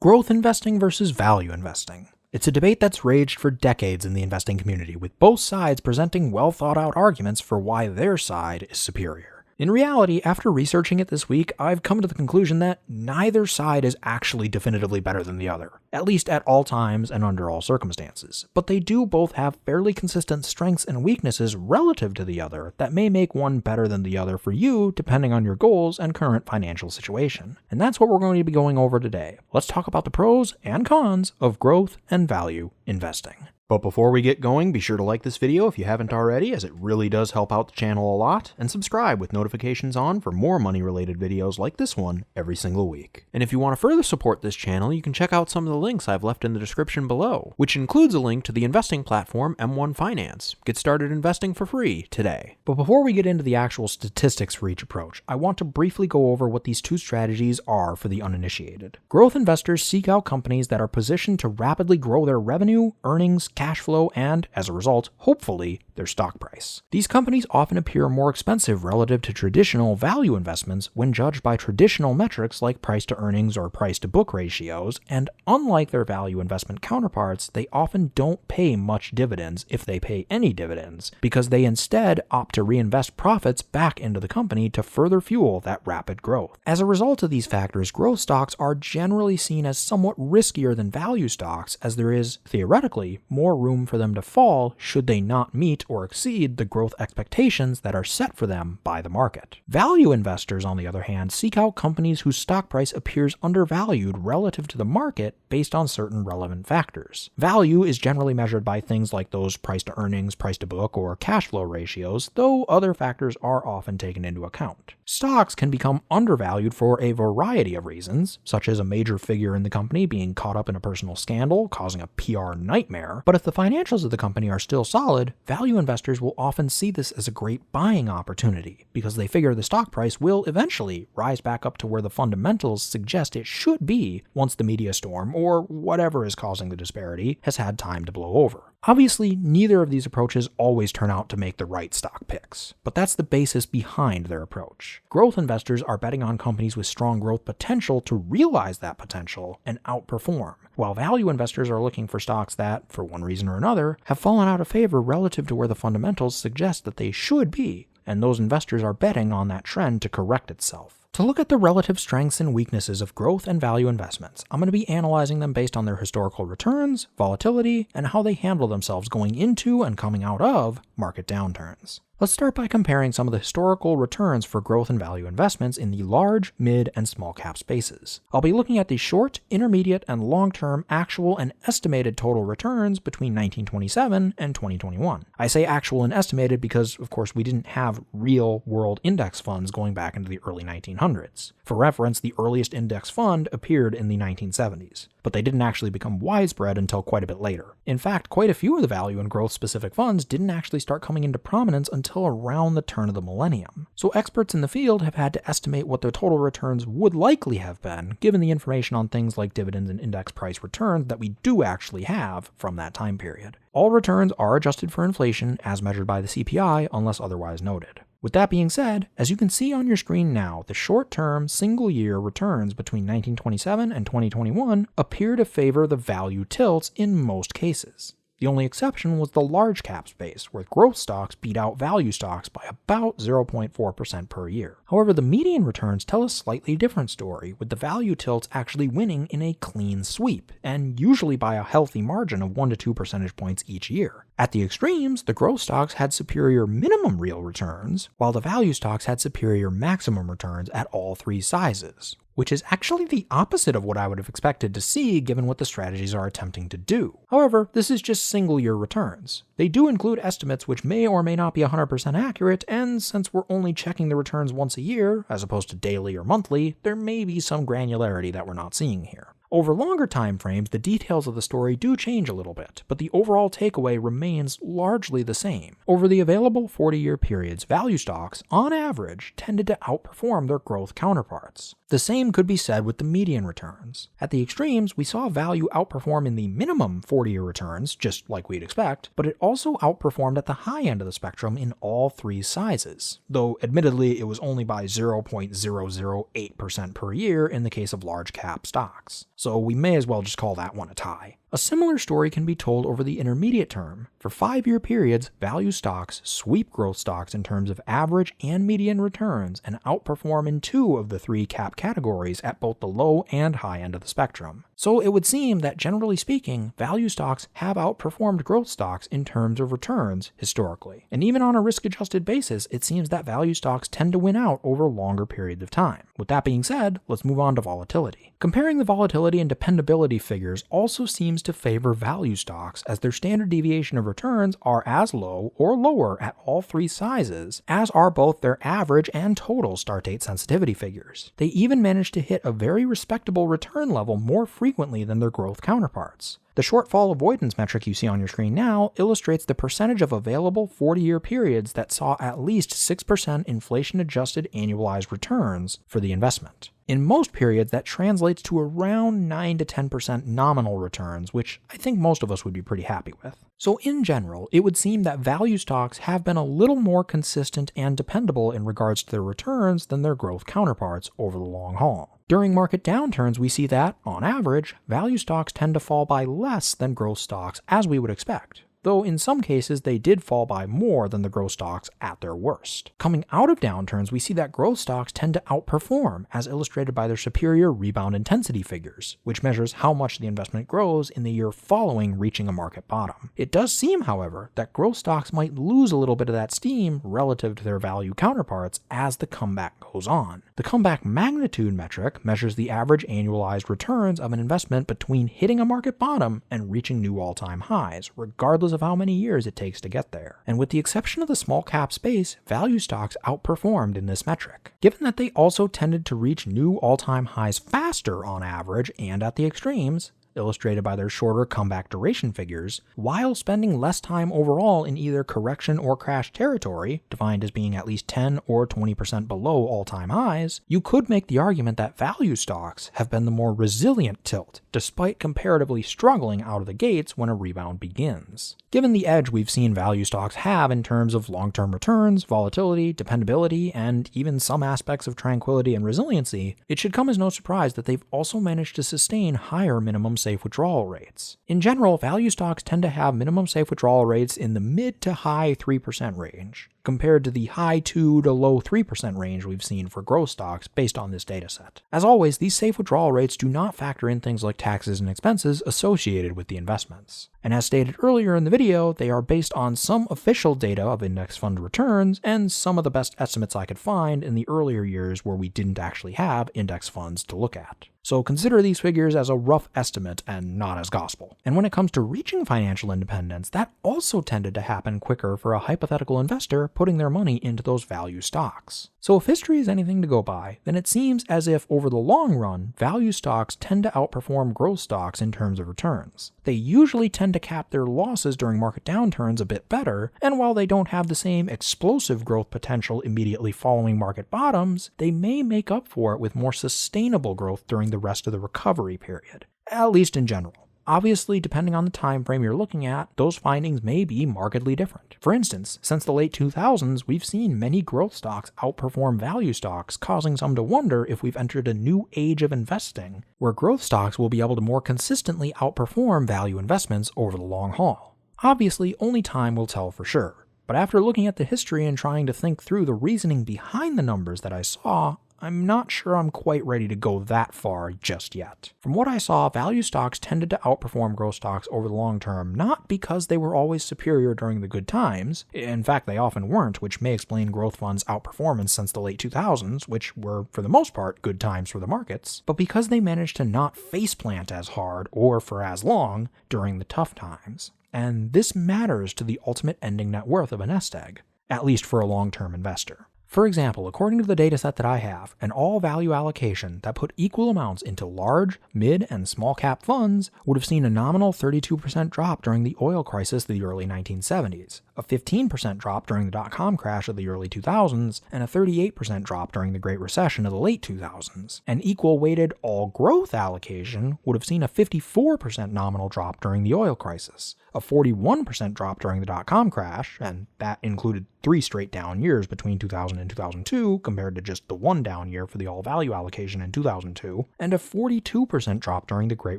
Growth investing versus value investing. It's a debate that's raged for decades in the investing community, with both sides presenting well thought out arguments for why their side is superior. In reality, after researching it this week, I've come to the conclusion that neither side is actually definitively better than the other, at least at all times and under all circumstances. But they do both have fairly consistent strengths and weaknesses relative to the other that may make one better than the other for you depending on your goals and current financial situation. And that's what we're going to be going over today. Let's talk about the pros and cons of growth and value investing. But before we get going, be sure to like this video if you haven't already, as it really does help out the channel a lot, and subscribe with notifications on for more money-related videos like this one every single week. And if you want to further support this channel, you can check out some of the links I've left in the description below, which includes a link to the investing platform M1 Finance. Get started investing for free today. But before we get into the actual statistics for each approach, I want to briefly go over what these two strategies are for the uninitiated. Growth investors seek out companies that are positioned to rapidly grow their revenue, earnings, cash flow, and, as a result, hopefully, their stock price. These companies often appear more expensive relative to traditional value investments when judged by traditional metrics like price to earnings or price to book ratios, and unlike their value investment counterparts, they often don't pay much dividends, if they pay any dividends, because they instead opt to reinvest profits back into the company to further fuel that rapid growth. As a result of these factors, growth stocks are generally seen as somewhat riskier than value stocks, as there is, theoretically, more room for them to fall should they not meet or exceed the growth expectations that are set for them by the market. Value investors, on the other hand, seek out companies whose stock price appears undervalued relative to the market based on certain relevant factors. Value is generally measured by things like those price to earnings, price to book, or cash flow ratios, though other factors are often taken into account. Stocks can become undervalued for a variety of reasons, such as a major figure in the company being caught up in a personal scandal, causing a PR nightmare, but if the financials of the company are still solid, value investors will often see this as a great buying opportunity, because they figure the stock price will eventually rise back up to where the fundamentals suggest it should be once the media storm, or whatever is causing the disparity, has had time to blow over. Obviously, neither of these approaches always turn out to make the right stock picks, but that's the basis behind their approach. Growth investors are betting on companies with strong growth potential to realize that potential and outperform, while value investors are looking for stocks that, for one reason or another, have fallen out of favor relative to where the fundamentals suggest that they should be, and those investors are betting on that trend to correct itself. To look at the relative strengths and weaknesses of growth and value investments, I'm going to be analyzing them based on their historical returns, volatility, and how they handle themselves going into and coming out of market downturns. Let's start by comparing some of the historical returns for growth and value investments in the large, mid, and small cap spaces. I'll be looking at the short, intermediate, and long-term actual and estimated total returns between 1927 and 2021. I say actual and estimated because, of course, we didn't have real world index funds going back into the early 1900s. For reference, the earliest index fund appeared in the 1970s, but they didn't actually become widespread until quite a bit later. In fact, quite a few of the value and growth specific funds didn't actually start coming into prominence until around the turn of the millennium. So experts in the field have had to estimate what their total returns would likely have been, given the information on things like dividends and index price returns that we do actually have from that time period. All returns are adjusted for inflation as measured by the CPI unless otherwise noted. With that being said, as you can see on your screen now, the short-term, single-year returns between 1927 and 2021 appear to favor the value tilts in most cases. The only exception was the large cap space, where growth stocks beat out value stocks by about 0.4% per year. However, the median returns tell a slightly different story, with the value tilts actually winning in a clean sweep, and usually by a healthy margin of 1 to 2 percentage points each year. At the extremes, the growth stocks had superior minimum real returns, while the value stocks had superior maximum returns at all three sizes, which is actually the opposite of what I would have expected to see given what the strategies are attempting to do. However, this is just single-year returns. They do include estimates which may or may not be 100% accurate, and since we're only checking the returns once a year, as opposed to daily or monthly, there may be some granularity that we're not seeing here. Over longer time frames, the details of the story do change a little bit, but the overall takeaway remains largely the same. Over the available 40-year periods, value stocks, on average, tended to outperform their growth counterparts. The same could be said with the median returns. At the extremes, we saw value outperform in the minimum 40-year returns, just like we'd expect, but it also outperformed at the high end of the spectrum in all three sizes, though admittedly it was only by 0.008% per year in the case of large cap stocks. so we may as well just call that one a tie. A similar story can be told over the intermediate term. For 5-year periods, value stocks sweep growth stocks in terms of average and median returns and outperform in 2 of the 3 cap categories at both the low and high end of the spectrum. So it would seem that generally speaking, value stocks have outperformed growth stocks in terms of returns historically. And even on a risk-adjusted basis, it seems that value stocks tend to win out over longer periods of time. With that being said, let's move on to volatility. Comparing the volatility and dependability figures also seems to favor value stocks, as their standard deviation of returns are as low or lower at all 3 sizes, as are both their average and total start date sensitivity figures. They even manage to hit a very respectable return level more frequently than their growth counterparts. The shortfall avoidance metric you see on your screen now illustrates the percentage of available 40-year periods that saw at least 6% inflation-adjusted annualized returns for the investment. In most periods, that translates to around 9 to 10% nominal returns, which I think most of us would be pretty happy with. So in general, it would seem that value stocks have been a little more consistent and dependable in regards to their returns than their growth counterparts over the long haul. During market downturns, we see that, on average, value stocks tend to fall by less than growth stocks, as we would expect, though in some cases they did fall by more than the growth stocks at their worst. Coming out of downturns, we see that growth stocks tend to outperform, as illustrated by their superior rebound intensity figures, which measures how much the investment grows in the year following reaching a market bottom. It does seem, however, that growth stocks might lose a little bit of that steam relative to their value counterparts as the comeback goes on. The comeback magnitude metric measures the average annualized returns of an investment between hitting a market bottom and reaching new all-time highs, regardless of how many years it takes to get there. And with the exception of the small cap space, value stocks outperformed in this metric. Given that they also tended to reach new all-time highs faster on average and at the extremes, illustrated by their shorter comeback duration figures, while spending less time overall in either correction or crash territory, defined as being at least 10 or 20% below all-time highs, you could make the argument that value stocks have been the more resilient tilt, despite comparatively struggling out of the gates when a rebound begins. Given the edge we've seen value stocks have in terms of long-term returns, volatility, dependability, and even some aspects of tranquility and resiliency, it should come as no surprise that they've also managed to sustain higher minimum safe withdrawal rates. In general, value stocks tend to have minimum safe withdrawal rates in the mid to high 3% range, compared to the high 2 to low 3% range we've seen for growth stocks based on this dataset. As always, these safe withdrawal rates do not factor in things like taxes and expenses associated with the investments. And as stated earlier in the video, they are based on some official data of index fund returns and some of the best estimates I could find in the earlier years where we didn't actually have index funds to look at. So consider these figures as a rough estimate and not as gospel. And when it comes to reaching financial independence, that also tended to happen quicker for a hypothetical investor putting their money into those value stocks. So if history is anything to go by, then it seems as if over the long run, value stocks tend to outperform growth stocks in terms of returns. They usually tend to cap their losses during market downturns a bit better, and while they don't have the same explosive growth potential immediately following market bottoms, they may make up for it with more sustainable growth during the rest of the recovery period, at least in general. Obviously, depending on the time frame you're looking at, those findings may be markedly different. For instance, since the late 2000s, we've seen many growth stocks outperform value stocks, causing some to wonder if we've entered a new age of investing, where growth stocks will be able to more consistently outperform value investments over the long haul. Obviously, only time will tell for sure, but after looking at the history and trying to think through the reasoning behind the numbers that I saw, I'm not sure I'm quite ready to go that far just yet. From what I saw, value stocks tended to outperform growth stocks over the long term, not because they were always superior during the good times. In fact, they often weren't, which may explain growth funds' outperformance since the late 2000s, which were, for the most part, good times for the markets, but because they managed to not faceplant as hard or for as long during the tough times. And this matters to the ultimate ending net worth of a nest egg, at least for a long-term investor. For example, according to the dataset that I have, an all-value allocation that put equal amounts into large, mid, and small-cap funds would have seen a nominal 32% drop during the oil crisis of the early 1970s, a 15% drop during the dot-com crash of the early 2000s, and a 38% drop during the Great Recession of the late 2000s. An equal-weighted all-growth allocation would have seen a 54% nominal drop during the oil crisis, a 41% drop during the dot-com crash, and that included 3 straight down years between 2000 and 2002 compared to just the 1 down year for the all-value allocation in 2002, and a 42% drop during the Great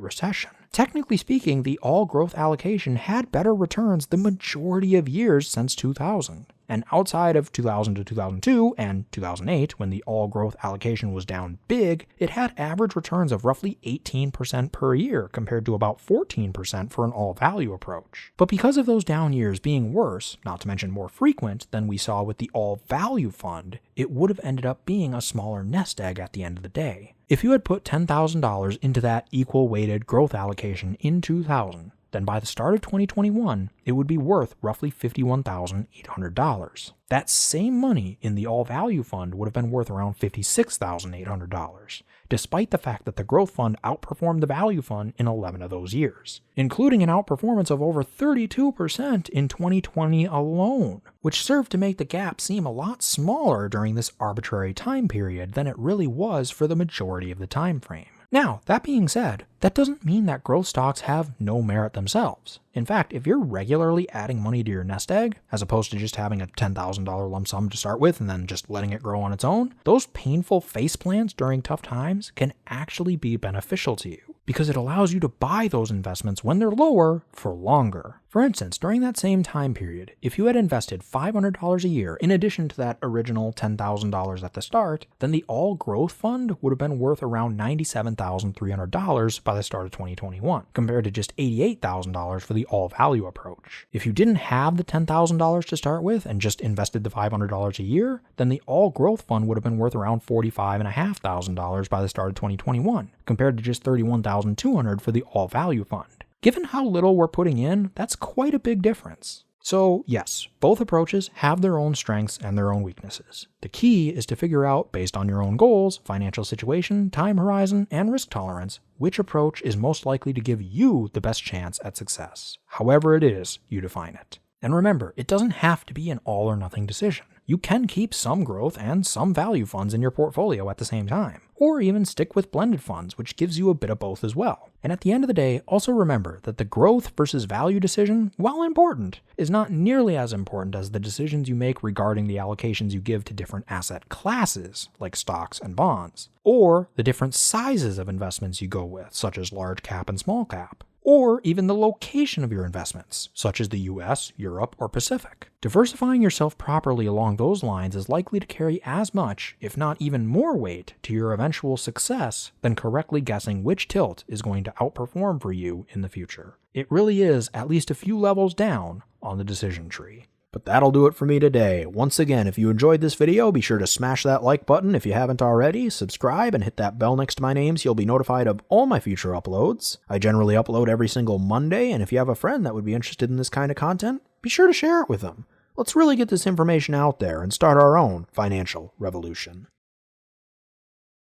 Recession. Technically speaking, the all-growth allocation had better returns the majority of years since 2000. And outside of 2000 to 2002 and 2008, when the all-growth allocation was down big, it had average returns of roughly 18% per year compared to about 14% for an all-value approach. But because of those down years being worse, not to mention more frequent than we saw with the all-value fund, it would have ended up being a smaller nest egg at the end of the day. If you had put $10,000 into that equal-weighted growth allocation in 2000, then by the start of 2021, it would be worth roughly $51,800. That same money in the all-value fund would have been worth around $56,800, despite the fact that the growth fund outperformed the value fund in 11 of those years, including an outperformance of over 32% in 2020 alone, which served to make the gap seem a lot smaller during this arbitrary time period than it really was for the majority of the time frame. Now, that being said, that doesn't mean that growth stocks have no merit themselves. In fact, if you're regularly adding money to your nest egg, as opposed to just having a $10,000 lump sum to start with and then just letting it grow on its own, those painful face plants during tough times can actually be beneficial to you, because it allows you to buy those investments when they're lower for longer. For instance, during that same time period, if you had invested $500 a year in addition to that original $10,000 at the start, then the all-growth fund would have been worth around $97,300 by the start of 2021, compared to just $88,000 for the all-value approach. If you didn't have the $10,000 to start with and just invested the $500 a year, then the all-growth fund would have been worth around $45,500 by the start of 2021, compared to just $31,200 for the all-value fund. Given how little we're putting in, that's quite a big difference. So yes, both approaches have their own strengths and their own weaknesses. The key is to figure out, based on your own goals, financial situation, time horizon, and risk tolerance, which approach is most likely to give you the best chance at success, however it is you define it. And remember, it doesn't have to be an all or nothing decision. You can keep some growth and some value funds in your portfolio at the same time, or even stick with blended funds, which gives you a bit of both as well. And at the end of the day, also remember that the growth versus value decision, while important, is not nearly as important as the decisions you make regarding the allocations you give to different asset classes, like stocks and bonds, or the different sizes of investments you go with, such as large cap and small cap, or even the location of your investments, such as the US, Europe, or Pacific. Diversifying yourself properly along those lines is likely to carry as much, if not even more weight, to your eventual success than correctly guessing which tilt is going to outperform for you in the future. It really is at least a few levels down on the decision tree. But that'll do it for me today. Once again, if you enjoyed this video, be sure to smash that like button if you haven't already, subscribe, and hit that bell next to my name so you'll be notified of all my future uploads. I generally upload every single Monday, and if you have a friend that would be interested in this kind of content, be sure to share it with them. Let's really get this information out there and start our own financial revolution.